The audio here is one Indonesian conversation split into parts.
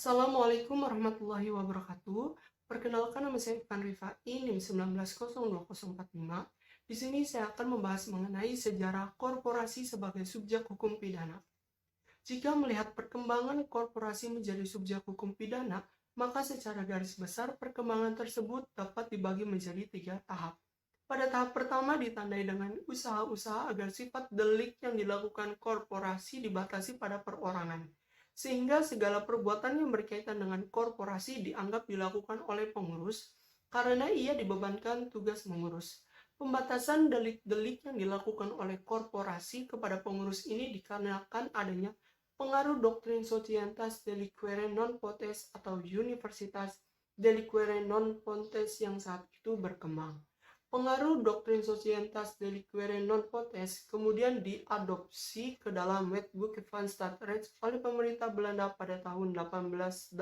Assalamualaikum warahmatullahi wabarakatuh. Perkenalkan, nama saya Ivan Rifai, NIM 19020045. Di sini saya akan membahas mengenai sejarah korporasi sebagai subjek hukum pidana. Jika melihat perkembangan korporasi menjadi subjek hukum pidana, maka secara garis besar perkembangan tersebut dapat dibagi menjadi 3 tahap. Pada tahap pertama ditandai dengan usaha-usaha agar sifat delik yang dilakukan korporasi dibatasi pada perorangan, sehingga segala perbuatan yang berkaitan dengan korporasi dianggap dilakukan oleh pengurus karena ia dibebankan tugas mengurus. Pembatasan delik-delik yang dilakukan oleh korporasi kepada pengurus ini dikarenakan adanya pengaruh doktrin Societas Deliquere Non Potest atau Universitas Deliquere Non Potest yang saat itu berkembang. Pengaruh doktrin Societas Deliquere Non Potest kemudian diadopsi ke dalam Wetboek van Staatsrecht oleh pemerintah Belanda pada tahun 1881,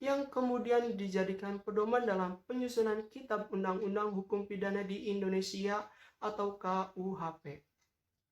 yang kemudian dijadikan pedoman dalam penyusunan Kitab Undang-Undang Hukum Pidana di Indonesia atau KUHP.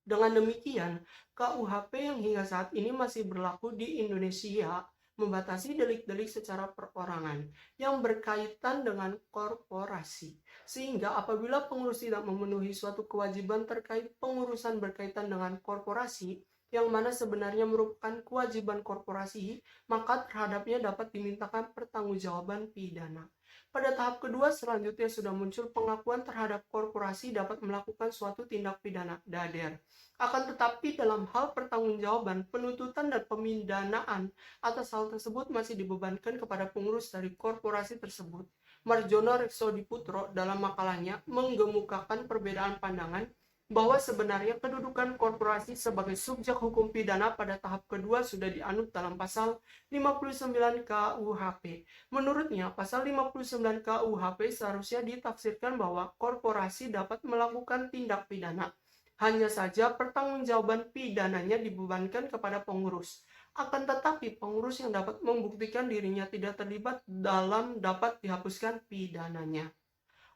Dengan demikian, KUHP yang hingga saat ini masih berlaku di Indonesia membatasi delik-delik secara perorangan yang berkaitan dengan korporasi. Sehingga apabila pengurus tidak memenuhi suatu kewajiban terkait pengurusan berkaitan dengan korporasi, yang mana sebenarnya merupakan kewajiban korporasi, maka terhadapnya dapat dimintakan pertanggungjawaban pidana. Pada tahap kedua selanjutnya sudah muncul pengakuan terhadap korporasi dapat melakukan suatu tindak pidana dader. Akan tetapi dalam hal pertanggungjawaban, penuntutan dan pemindanaan atas hal tersebut masih dibebankan kepada pengurus dari korporasi tersebut. Marjono Reksodiputro dalam makalahnya menggemukakan perbedaan pandangan bahwa sebenarnya kedudukan korporasi sebagai subjek hukum pidana pada tahap kedua sudah dianut dalam pasal 59 KUHP. Menurutnya, pasal 59 KUHP seharusnya ditafsirkan bahwa korporasi dapat melakukan tindak pidana. Hanya saja pertanggungjawaban pidananya dibebankan kepada pengurus. Akan tetapi pengurus yang dapat membuktikan dirinya tidak terlibat dalam dapat dihapuskan pidananya.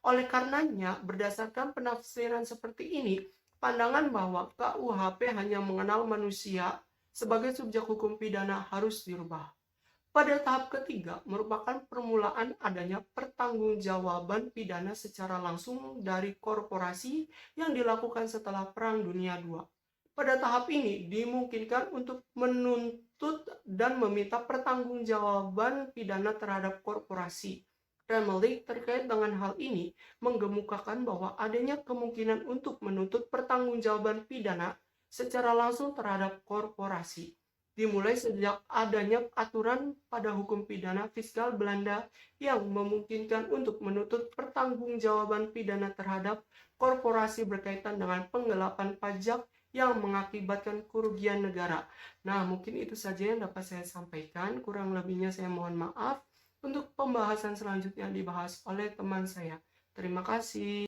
Oleh karenanya, berdasarkan penafsiran seperti ini, pandangan bahwa KUHP hanya mengenal manusia sebagai subjek hukum pidana harus dirubah. Pada tahap ketiga, merupakan permulaan adanya pertanggungjawaban pidana secara langsung dari korporasi yang dilakukan setelah Perang Dunia II. Pada tahap ini, dimungkinkan untuk menuntut dan meminta pertanggungjawaban pidana terhadap korporasi. Remelig terkait dengan hal ini menggemukakan bahwa adanya kemungkinan untuk menuntut pertanggungjawaban pidana secara langsung terhadap korporasi dimulai sejak adanya aturan pada hukum pidana fiskal Belanda yang memungkinkan untuk menuntut pertanggungjawaban pidana terhadap korporasi berkaitan dengan penggelapan pajak yang mengakibatkan kerugian negara. Nah, mungkin itu saja yang dapat saya sampaikan. Kurang lebihnya saya mohon maaf. Untuk pembahasan selanjutnya dibahas oleh teman saya. Terima kasih.